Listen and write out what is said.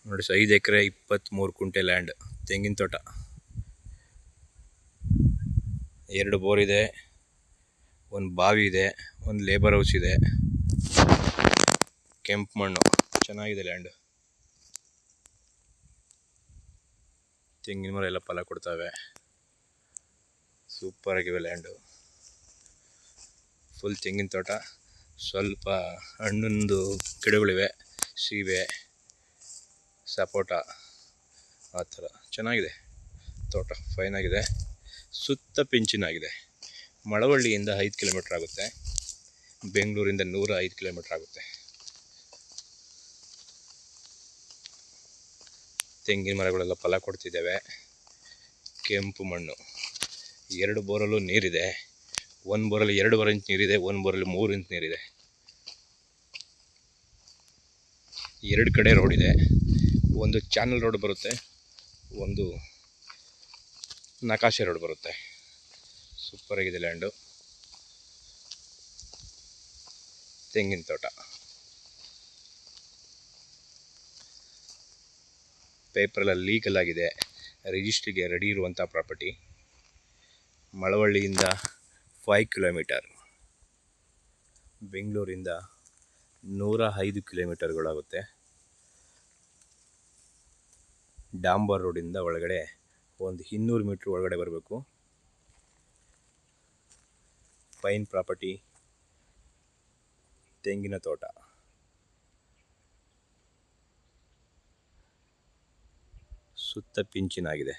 ನೋಡಿ 5 ಎಕರೆ 23 ಕುಂಟೆ ಲ್ಯಾಂಡ್, ತೆಂಗಿನ ತೋಟ, 2 ಬೋರ್ ಇದೆ, ಒಂದು ಬಾವಿ ಇದೆ, ಒಂದು ಲೇಬರ್ ಹೌಸ್ ಇದೆ, ಕೆಂಪು ಮಣ್ಣು, ಚೆನ್ನಾಗಿದೆ ಲ್ಯಾಂಡ್. ತೆಂಗಿನ ಮರ ಎಲ್ಲ ಫಲ ಕೊಡ್ತವೆ, ಸೂಪರ್ ಆಗಿವೆ ಲ್ಯಾಂಡು. ಫುಲ್ ತೆಂಗಿನ ತೋಟ, ಸ್ವಲ್ಪ ಹಣ್ಣಿಂದು ಗಿಡಗಳಿವೆ, ಸೀಬೆ, ಸಪೋಟ, ಆ ಥರ ಚೆನ್ನಾಗಿದೆ ತೋಟ, ಫೈನ್ ಆಗಿದೆ. ಸುತ್ತ ಪಿಂಚಿನಾಗಿದೆ. ಮಳವಳ್ಳಿಯಿಂದ 5 ಕಿಲೋಮೀಟ್ರ್ ಆಗುತ್ತೆ, ಬೆಂಗಳೂರಿಂದ 105 ಕಿಲೋಮೀಟ್ರ್ ಆಗುತ್ತೆ. ತೆಂಗಿನ ಮರಗಳೆಲ್ಲ ಫಲ ಕೊಡ್ತಿದ್ದಾವೆ. ಕೆಂಪು ಮಣ್ಣು, 2 ಬೋರಲ್ಲೂ ನೀರಿದೆ. ಒಂದು ಬೋರಲ್ಲಿ 2.5 ಇಂಚ್ ನೀರಿದೆ, ಒಂದು ಬೋರಲ್ಲಿ 3 ಇಂಚ್ ನೀರಿದೆ. 2 ಕಡೆ ರೋಡ್ ಇದೆ. ಒಂದು ಚಾನಲ್ ರೋಡ್ ಬರುತ್ತೆ, ಒಂದು ನಕಾಶೆ ರೋಡ್ ಬರುತ್ತೆ. ಸೂಪರಾಗಿದೆ ಲ್ಯಾಂಡು. ತೆಂಗಿನ ತೋಟ, ಪೇಪರೆಲ್ಲ ಲೀಗಲ್ ಆಗಿದೆ, ರಿಜಿಸ್ಟ್ರಿಗೆ ರೆಡಿ ಇರುವಂಥ ಪ್ರಾಪರ್ಟಿ. ಮಳವಳ್ಳಿಯಿಂದ 5 ಕಿಲೋಮೀಟರ್, ಬೆಂಗಳೂರಿಂದ 105 ಕಿಲೋಮೀಟರ್ಗಳಾಗುತ್ತೆ. ಡಾಂಬರ್ ರೋಡಿಂದ ಒಳಗಡೆ ಒಂದು 200 ಮೀಟ್ರ್ ಒಳಗಡೆ ಬರಬೇಕು. ಫೈನ್ ಪ್ರಾಪರ್ಟಿ, ತೆಂಗಿನ ತೋಟ, ಸುತ್ತ ಪಿಂಚಿನಾಗಿದೆ.